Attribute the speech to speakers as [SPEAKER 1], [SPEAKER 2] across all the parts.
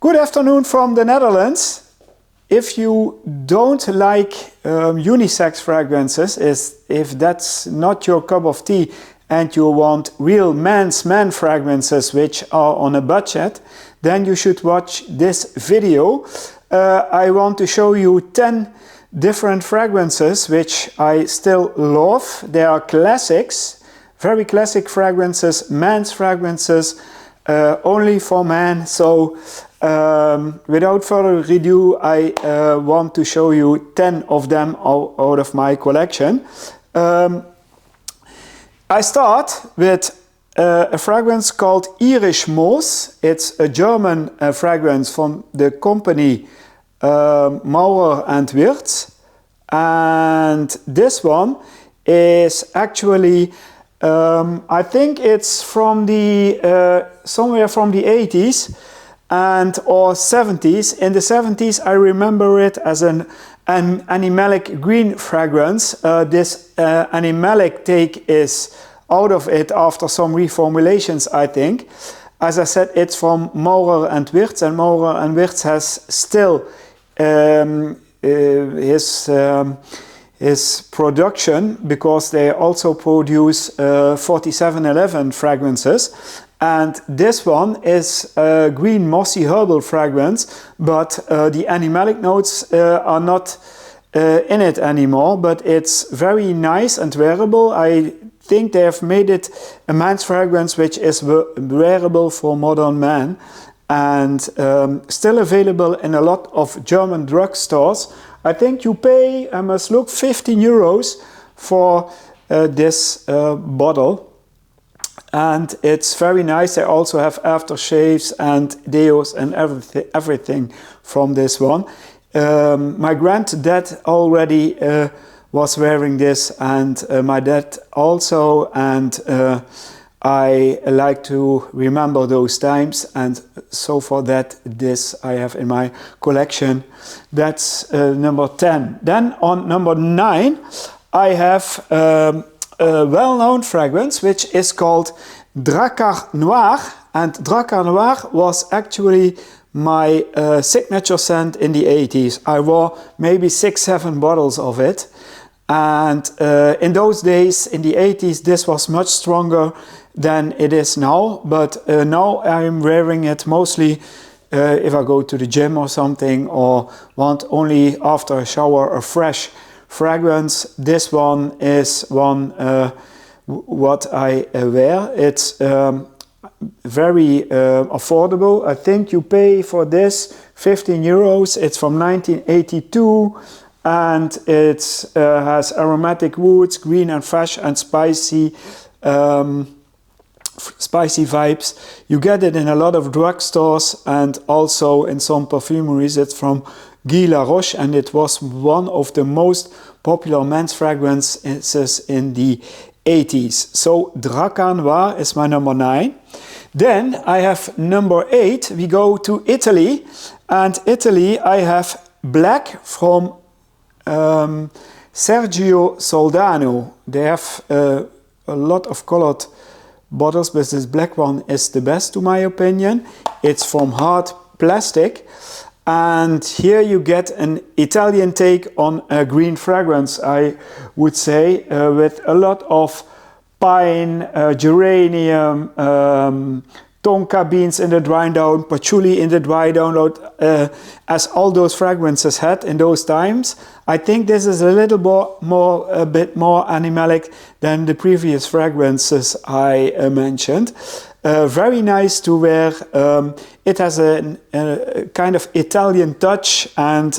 [SPEAKER 1] Good afternoon from the Netherlands. If you don't like unisex fragrances, if that's not your cup of tea and you want real men's man fragrances which are on a budget, then you should watch this video. I want to show you 10 different fragrances which I still love. They are classics, very classic fragrances, men's fragrances, only for men. So without further ado, I want to show you 10 of them out of my collection. I start with a fragrance called Irish Moos. It's a German fragrance from the company Maurer and Wirth, and this one is actually I think it's from the somewhere from the 80s and or 70s. In the 70s I remember it as an animalic green fragrance. This animalic take is out of it after some reformulations, I think. As I said, it's from Maurer and Wirth, and Maurer and Wirth has still his production, because they also produce 4711 fragrances, and this one is a green mossy herbal fragrance, but the animalic notes are not in it anymore, but it's very nice and wearable. I think they have made it a man's fragrance which is wearable for modern man, and still available in a lot of German drugstores. I think you pay, I must look, 15 euros for this bottle, and it's very nice. They also have aftershaves and deos and everything from this one. My granddad already was wearing this, and my dad also, and I like to remember those times, and so for that, this I have in my collection. That's number 10. Then on number 9 I have a well-known fragrance which is called Drakkar Noir, and Drakkar Noir was actually my signature scent in the 80s. I wore maybe 6-7 bottles of it, and in those days, in the 80s, this was much stronger than it is now, but now I'm wearing it mostly if I go to the gym or something, or want only after a shower a fresh fragrance. This one is one what I wear. It's very affordable. I think you pay for this 15 euros. It's from 1982, and it has aromatic woods, green and fresh and spicy vibes. You get it in a lot of drugstores and also in some perfumeries. It's from Guy Laroche, and it was one of the most popular men's fragrances in the 80s. So Drakkar Noir is my number 9. Then I have number 8. We go to Italy, and Italy I have Black from Sergio Soldano. They have a lot of colored bottles, but this black one is the best to my opinion. It's from hard plastic, and here you get an Italian take on a green fragrance, I would say, with a lot of pine, geranium, tonka beans in the dry down, patchouli in the dry download, as all those fragrances had in those times. I think this is a little a bit more animalic than the previous fragrances I mentioned. Very nice to wear. It has a kind of Italian touch, and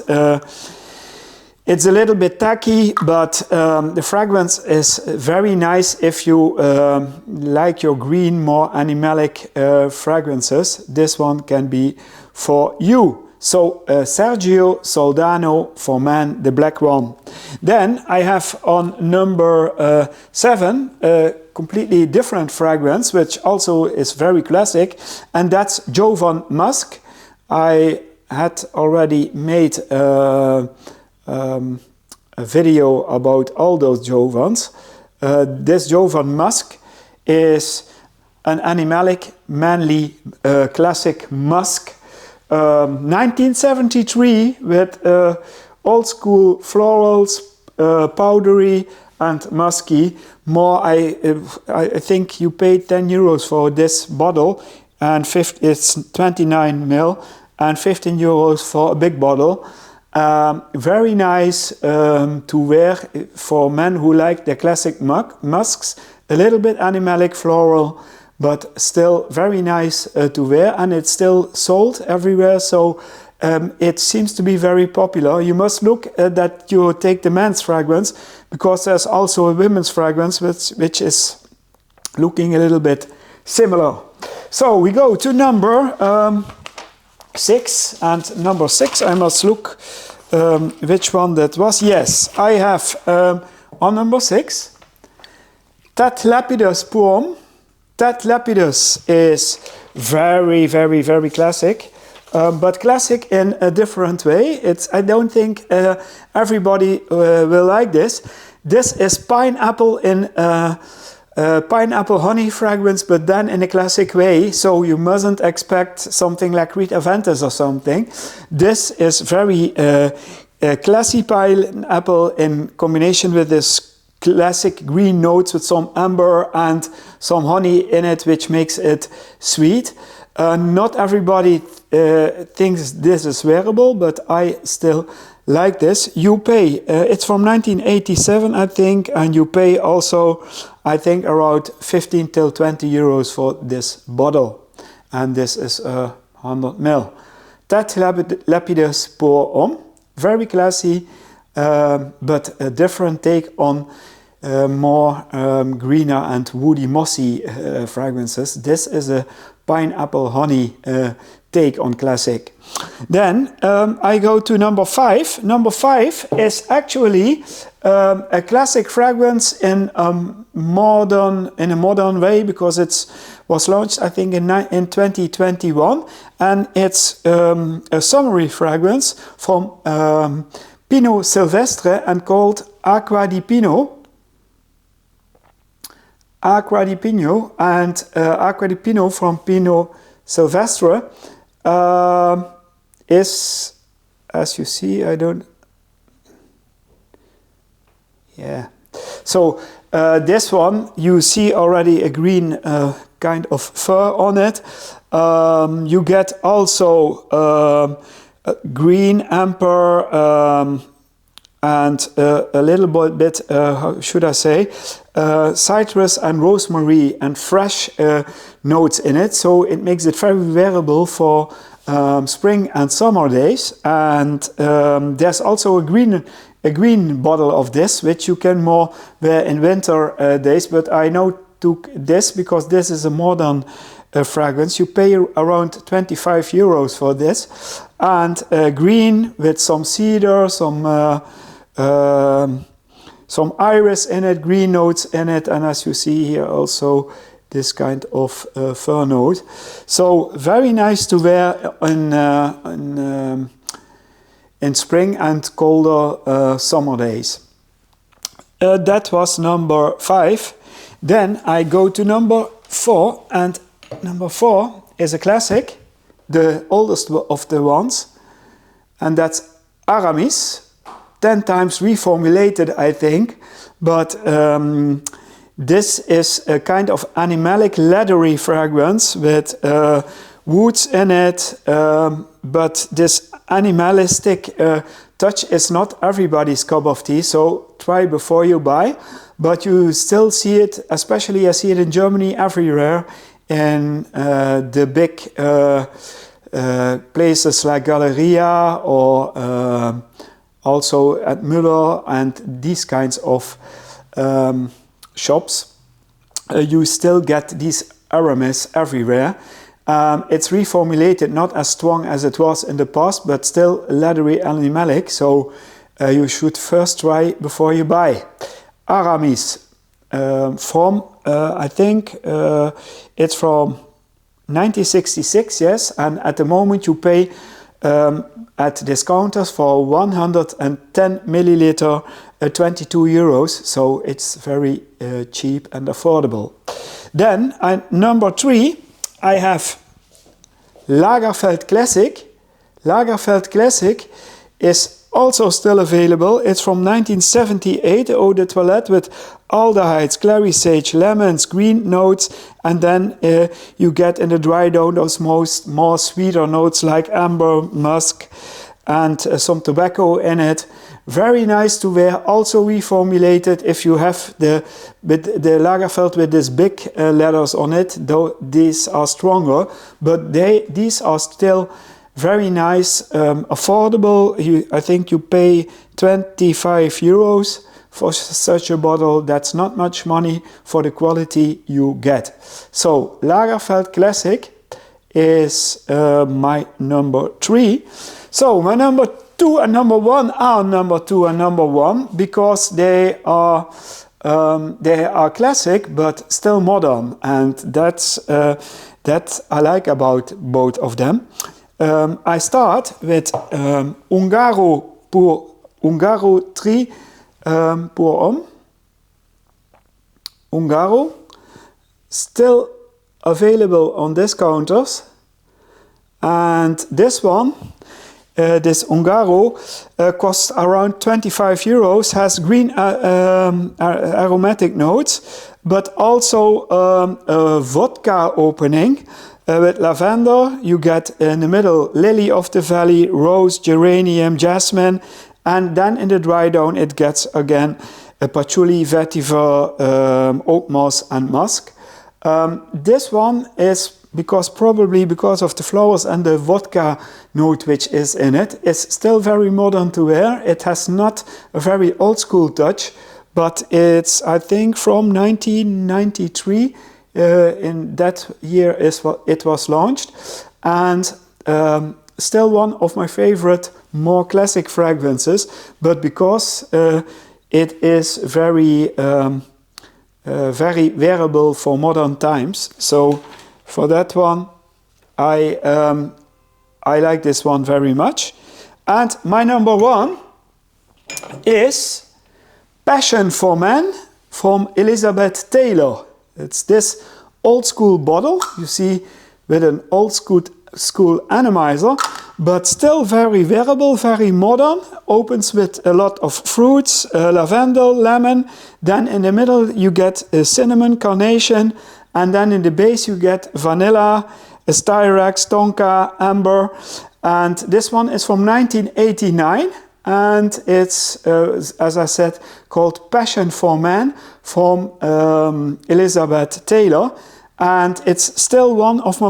[SPEAKER 1] it's a little bit tacky, but the fragrance is very nice if you like your green, more animalic fragrances. This one can be for you. So Sergio Soldano for men, the black one. Then I have on number 7 a completely different fragrance, which also is very classic, and that's Jovan Musk. I had already made a video about all those Jovans. This Jovan Musk is an animalic, manly, classic musk 1973 with old school florals, powdery and musky. More, I think you paid 10 euros for this bottle, and it's 29 ml, and 15 euros for a big bottle. Very nice to wear for men who like the classic musks, a little bit animalic floral, but still very nice to wear, and it's still sold everywhere, so it seems to be very popular. You must look that you take the men's fragrance, because there's also a women's fragrance which is looking a little bit similar. So we go to number 6, and number 6 I must look which one that was. Yes, I have on number 6 Tat Lapidus pour Homme. Tat Lapidus is very, very, very classic, but classic in a different way. I don't think everybody will like this. This is pineapple in pineapple honey fragrance, but then in a classic way, so you mustn't expect something like Rita Ventus or something. This is very classy pineapple in combination with this classic green notes with some amber and some honey in it, which makes it sweet. Not everybody thinks this is wearable, but I still like this. You pay, it's from 1987 I think, and you pay also I think around 15 till 20 euros for this bottle, and this is 100 ml. Tat Lapidus pour Homme, very classy, but a different take on more greener and woody mossy fragrances. This is a pineapple honey take on classic. Then I go to number 5. Number 5 is actually a classic fragrance in a modern way, because it was launched I think in 2021, and it's a summery fragrance from Pinot Silvestre and called Acqua di Pino. Acqua di Pino, and Acqua di Pino from Pinot Silvestre is, as you see, so this one you see already a green kind of fur on it. You get also green amber and a little bit, how should I say, citrus and rosemary and fresh notes in it, so it makes it very wearable for spring and summer days. And there's also a green bottle of this, which you can more wear in winter days, but I now took this because this is a modern fragrance. You pay around 25 euros for this, and green with some cedar, some iris in it, green notes in it, and as you see here also this kind of fur note. So very nice to wear in spring and colder summer days. That was number 5. Then I go to number 4, and number 4 is a classic, the oldest of the ones, and that's Aramis. 10 times reformulated, I think, but this is a kind of animalic leathery fragrance with woods in it, but this animalistic touch is not everybody's cup of tea, so try before you buy. But you still see it, especially I see it in Germany everywhere, in the big places like Galleria or also at Müller and these kinds of shops. You still get these Aramis everywhere. It's reformulated, not as strong as it was in the past, but still leathery animalic, so you should first try before you buy. Aramis from, I think it's from 1966, yes, and at the moment you pay at discounters for 110 milliliter 22 euros, so it's very cheap and affordable. Then number 3 I have Lagerfeld Classic, Lagerfeld Classic is also still available. It's from 1978, eau de toilette with aldehydes, clary sage, lemons, green notes, and then you get in the dry down those more sweeter notes like amber, musk, and some tobacco in it. Very nice to wear, also reformulated if you have the Lagerfeld with these big letters on it, though these are stronger, but these are still very nice, affordable. I think you pay 25 euros for such a bottle. That's not much money for the quality you get. So Lagerfeld Classic is my number 3. So my number 2 and number 1 are number 2 and number 1 because they are classic but still modern, and that's that I like about both of them. I start with Ungaro 3 pour homme. Ungaro, still available on discounters, and this one, this Ungaro, costs around 25 euros, has green aromatic notes, but also a vodka opening with lavender. You get in the middle lily of the valley, rose, geranium, jasmine, and then in the dry down it gets again a patchouli, vetiver, oak moss and musk. This one is probably because of the flowers and the vodka note which is in it. It's still very modern to wear. It has not a very old school touch, but it's, I think, from 1993. In that year is what it was launched, and still one of my favorite more classic fragrances, but because it is very very wearable for modern times. So for that one, I like this one very much. And my number 1 is Passion for Men from Elizabeth Taylor. It's this old school bottle, you see, with an old school atomizer, but still very wearable, very modern. Opens with a lot of fruits, lavender, lemon. Then in the middle you get a cinnamon, carnation, and then in the base you get vanilla, styrax, tonka, amber. And this one is from 1989. And it's, as I said, called Passion for Men from Elizabeth Taylor. And it's still one of my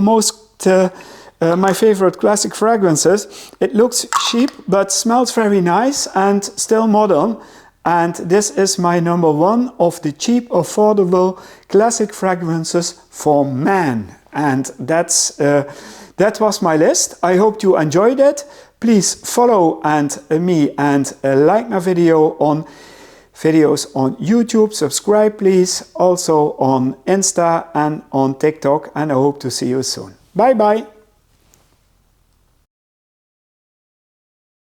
[SPEAKER 1] my favorite classic fragrances. It looks cheap, but smells very nice and still modern. And this is my number 1 of the cheap, affordable classic fragrances for men. And that was my list. I hope you enjoyed it. Please follow me and like my videos on YouTube. Subscribe please, also on Insta and on TikTok, and I hope to see you soon. Bye bye.